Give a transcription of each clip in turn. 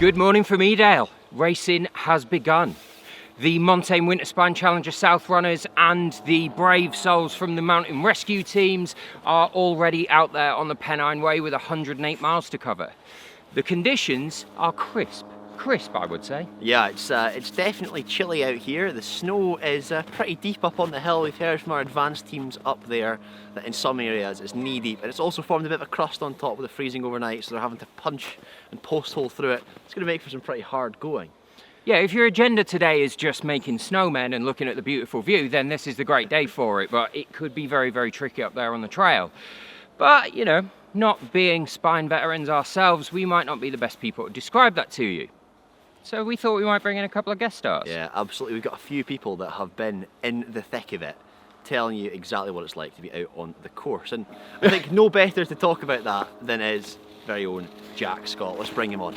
Good morning from Edale. Racing has begun. The Montane Winter Spine Challenger South runners and the brave souls from the mountain rescue teams are already out there on the Pennine Way with 108 miles to cover. The conditions are crisp, I would say. Yeah, it's definitely chilly out here. The snow is pretty deep up on the hill. We've heard from our advanced teams up there that in some areas it's knee deep, and it's also formed a bit of a crust on top with the freezing overnight, so they're having to punch and post hole through it. It's going to make for some pretty hard going. Yeah, if your agenda today is just making snowmen and looking at the beautiful view, then this is the great day for it, but it could be very, very tricky up there on the trail. But, you know, not being spine veterans ourselves, we might not be the best people to describe that to you. So we thought we might bring in a couple of guest stars. Yeah, absolutely. We've got a few people that have been in the thick of it, telling you exactly what it's like to be out on the course. And I think no better to talk about that than his very own Jack Scott. Let's bring him on.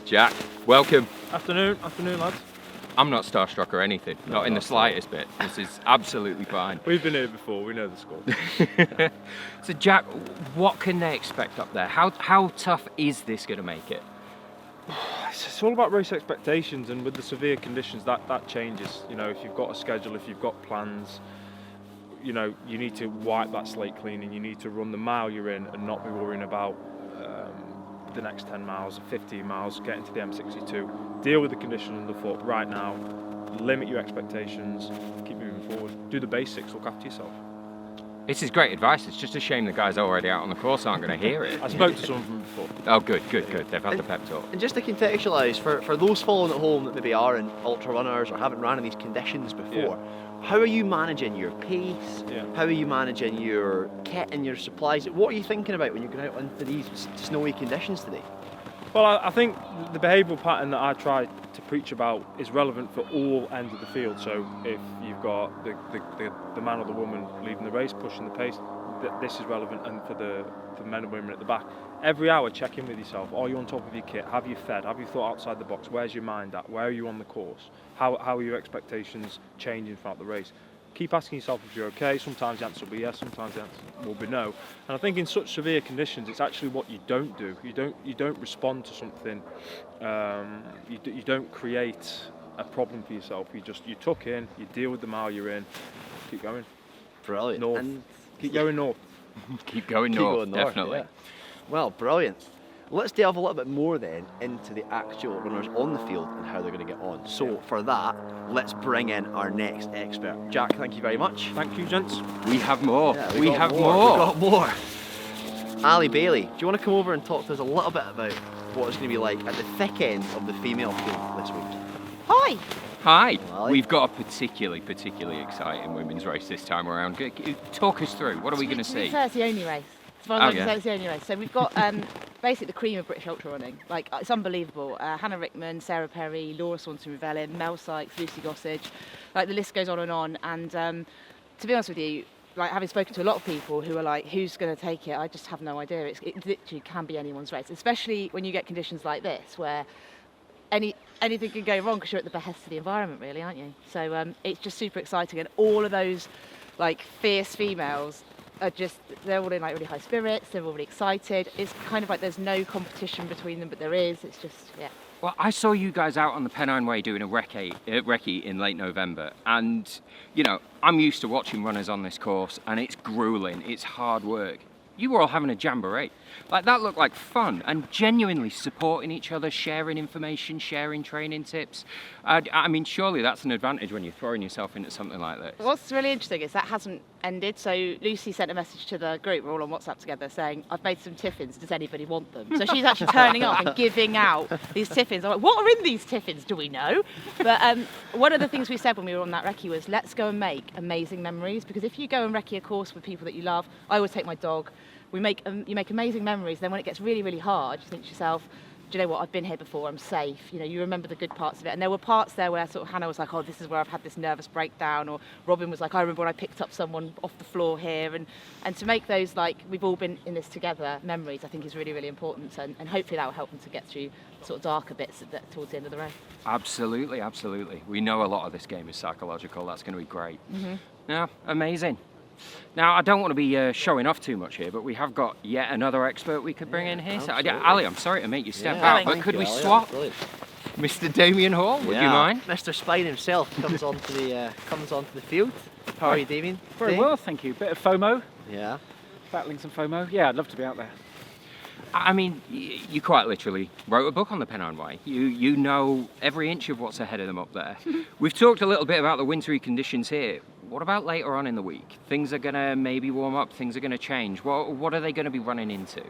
Jack, welcome. Afternoon, lads. I'm not starstruck or anything, not in the slightest bit. This is absolutely fine. We've been here before, we know the score. So Jack, what can they expect up there? How tough is this going to make it? It's all about race expectations, and with the severe conditions that changes. You know, if you've got a schedule, if you've got plans, you know, you need to wipe that slate clean and you need to run the mile you're in and not be worrying about the next 10 miles, 15 miles, getting to the M62. Deal with the condition underfoot right now, limit your expectations, keep moving forward. Do the basics, look after yourself. This is great advice. It's just a shame the guys already out on the course aren't going to hear it. I spoke to some of them before. Oh, good. They've had the pep talk. And just to contextualise, for those following at home that maybe are in ultra runners or haven't run in these conditions before, how are you managing your pace? Yeah. How are you managing your kit and your supplies? What are you thinking about when you're going out into these snowy conditions today? Well, I think the behavioural pattern that I try to preach about is relevant for all ends of the field. So if you've got the man or the woman leading the race, pushing the pace, this is relevant, and for the men and women at the back. Every hour, check in with yourself. Are you on top of your kit? Have you fed? Have you thought outside the box? Where's your mind at? Where are you on the course? How are your expectations changing throughout the race? Keep asking yourself if you're okay. Sometimes the answer will be yes, sometimes the answer will be no. And I think in such severe conditions, it's actually what you don't do. You don't respond to something. You don't create a problem for yourself. You tuck in, you deal with the mile you're in, keep going. Brilliant. North. And keep going north. Keep going north, definitely. Yeah. Well, brilliant. Let's delve a little bit more then into the actual runners on the field and how they're going to get on. So for that, let's bring in our next expert. Jack, thank you very much. Thank you, gents. We have more. Yeah, we have more. We've got more. Ali Bailey, do you want to come over and talk to us a little bit about what it's going to be like at the thick end of the female field this week? Hi. Hi. Ali. We've got a particularly exciting women's race this time around. Talk us through. What are we going to see? It's the only race. It's the only race. So we've got basically the cream of British ultra running. Like, it's unbelievable. Hannah Rickman, Sarah Perry, Laura Swanson-Revellin, Mel Sykes, Lucy Gossage. Like, the list goes on. And to be honest with you, like, having spoken to a lot of people who are like, who's going to take it? I just have no idea. It literally can be anyone's race, especially when you get conditions like this where anything can go wrong because you're at the behest of the environment, really, aren't you? So it's just super exciting, and all of those like fierce females they're all in like really high spirits, they're all really excited. It's kind of like there's no competition between them, but there is. It's just, yeah. Well, I saw you guys out on the Pennine Way doing a recce in late November, and you know, I'm used to watching runners on this course, and it's grueling, it's hard work. You were all having a jamboree. Like, that looked like fun, and genuinely supporting each other, sharing information, sharing training tips. I mean, surely that's an advantage when you're throwing yourself into something like this. What's really interesting is that hasn't ended. So Lucy sent a message to the group, we're all on WhatsApp together, saying, I've made some tiffins, does anybody want them? So she's actually turning up and giving out these tiffins. I'm like, what are in these tiffins, do we know? But one of the things we said when we were on that recce was, let's go and make amazing memories, because if you go and recce a course with people that you love, I always take my dog, you make amazing memories. Then when it gets really, really hard, you think to yourself, do you know what, I've been here before, I'm safe. You know, you remember the good parts of it. And there were parts there where sort of Hannah was like, oh, this is where I've had this nervous breakdown. Or Robin was like, I remember when I picked up someone off the floor here. And to make those, like, we've all been in this together memories, I think is really, really important. And hopefully that will help them to get through sort of darker bits towards the end of the race. Absolutely. We know a lot of this game is psychological. That's going to be great. Mm-hmm. Yeah, amazing. Now, I don't want to be showing off too much here, but we have got yet another expert we could bring in here. So, absolutely. Ali, I'm sorry to make you step Yeah, out, but thank could you, we Ali, swap? that's brilliant. Mr. Damien Hall, would you mind? Mr. Spine himself comes onto the field. How are you, Damien? Very well, thank you. Bit of FOMO, Yeah. battling some FOMO. Yeah, I'd love to be out there. I mean, you quite literally wrote a book on the Pennine Way. You know every inch of what's ahead of them up there. We've talked a little bit about the wintry conditions here. What about later on in the week? Things are going to maybe warm up, things are going to change. What are they going to be running into?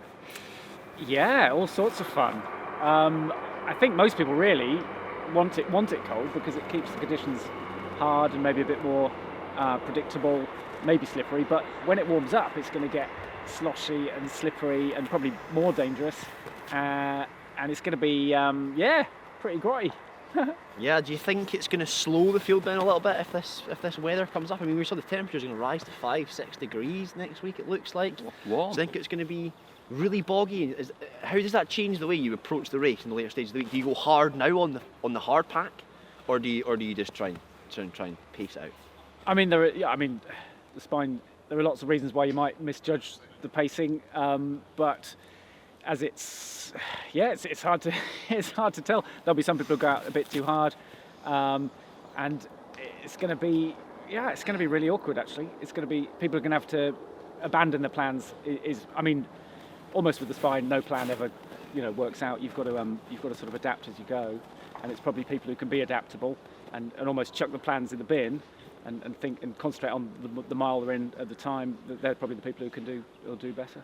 Yeah, all sorts of fun. I think most people really want it cold because it keeps the conditions hard and maybe a bit more predictable, maybe slippery. But when it warms up, it's going to get sloshy and slippery and probably more dangerous. And it's going to be, pretty grotty. Yeah, do you think it's going to slow the field down a little bit if this weather comes up? I mean, we saw the temperature's going to rise to 5-6 degrees next week, it looks like. Warm. Do you think it's going to be really boggy? How does that change the way you approach the race in the later stages of the week? Do you go hard now on the hard pack, or do you just try and pace it out? I mean, the Spine. There are lots of reasons why you might misjudge the pacing, but as it's hard to tell. There'll be some people who go out a bit too hard, and it's going to be really awkward. Actually, it's going to be people are going to have to abandon their plans. Almost with the Spine, no plan ever, works out. You've got to sort of adapt as you go, and it's probably people who can be adaptable and almost chuck the plans in the bin and think and concentrate on the mile they're in at the time. They're probably the people who'll do better.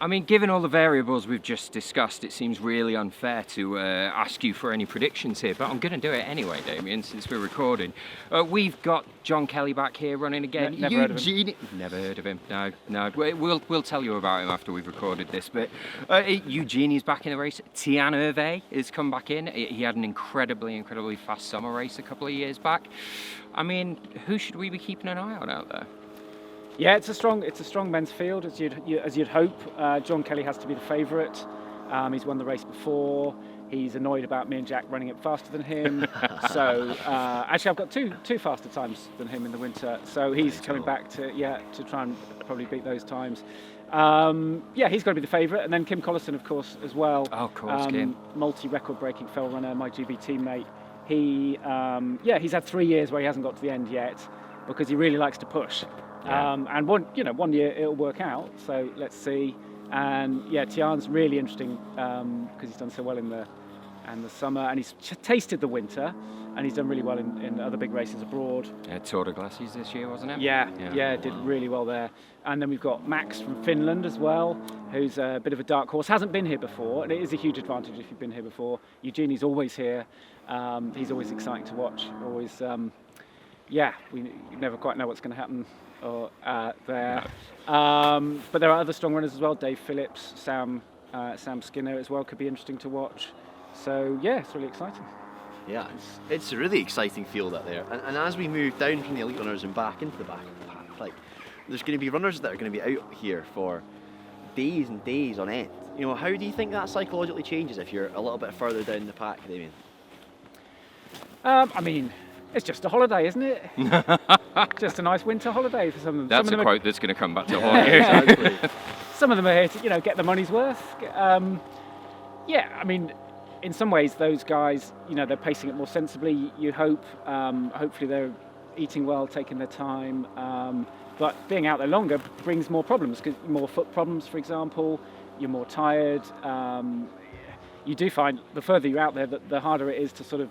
I mean, given all the variables we've just discussed, it seems really unfair to ask you for any predictions here, but I'm going to do it anyway, Damien, since we're recording. We've got John Kelly back here running again. Never heard of him. Never heard of him. No. We'll tell you about him after we've recorded this. But Eugenie's back in the race. Tian Hervé has come back in. He had an incredibly fast summer race a couple of years back. I mean, who should we be keeping an eye on out there? Yeah, it's a strong men's field as you'd hope. John Kelly has to be the favourite. He's won the race before. He's annoyed about me and Jack running it faster than him. So actually, I've got two faster times than him in the winter. So he's coming back to try and probably beat those times. He's got to be the favourite, and then Kim Collison, of course, as well. Oh, of course, Kim. Multi-record breaking fell runner, my GB teammate. He's had 3 years where he hasn't got to the end yet because he really likes to push. Yeah. And one year it'll work out. So let's see. And Tian's really interesting because he's done so well in the summer, and he's tasted the winter, and he's done really well in other big races abroad. Tour de Glacis this year, wasn't it? Yeah, did really well there. And then we've got Max from Finland as well, who's a bit of a dark horse. Hasn't been here before, and it is a huge advantage if you've been here before. Eugenie's always here. He's always exciting to watch. Always, we never quite know what's going to happen there. No. But there are other strong runners as well. Dave Phillips, Sam Skinner as well could be interesting to watch. So it's really exciting. Yeah, it's a really exciting field out there. And as we move down from the elite runners and back into the back of the pack, there's going to be runners that are going to be out here for days and days on end. How do you think that psychologically changes if you're a little bit further down the pack, Damien? It's just a holiday, isn't it? Just a nice winter holiday for some of them. That's some of a them quote that's going to come back to haunt you. Exactly. Some of them are here to, get the money's worth. In some ways, those guys, they're pacing it more sensibly. You hope. Hopefully, they're eating well, taking their time. But being out there longer brings more problems, more foot problems, for example. You're more tired. You do find the further you're out there, the harder it is to sort of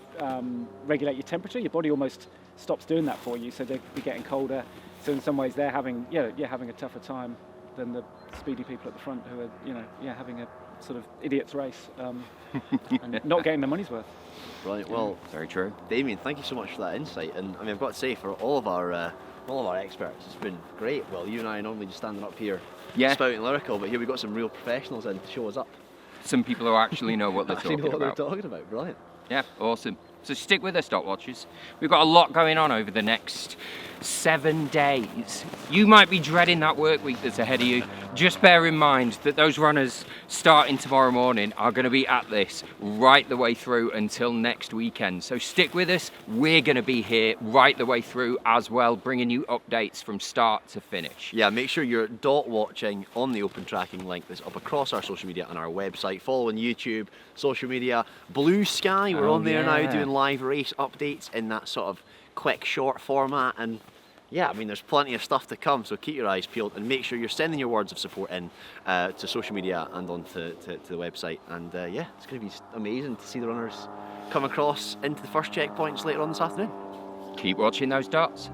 regulate your temperature. Your body almost stops doing that for you, so they're getting colder. So in some ways, they're having a tougher time than the speedy people at the front who are having a sort of idiot's race and not getting the money's worth. Right. Well, very true. Damien, thank you so much for that insight. And I've got to say, for all of our experts, it's been great. Well, you and I are normally just standing up here spouting lyrical, but here we've got some real professionals in to show us up. Some people who actually know what they're talking about. They're talking about. Brilliant. Yeah, awesome. So stick with us, Dot Watchers. We've got a lot going on over the next 7 days. You might be dreading that work week that's ahead of you. Just bear in mind that those runners starting tomorrow morning are going to be at this right the way through until next weekend. So stick with us. We're going to be here right the way through as well, bringing you updates from start to finish. Yeah, make sure you're dot watching on the open tracking link that's up across our social media and our website. Follow on YouTube, social media, Blue Sky. We're on there now doing live race updates in that sort of quick, short format. And yeah, I mean, there's plenty of stuff to come, so keep your eyes peeled and make sure you're sending your words of support in to social media and onto to the website. And yeah, it's going to be amazing to see the runners come across into the first checkpoints later on this afternoon. Keep watching those dots.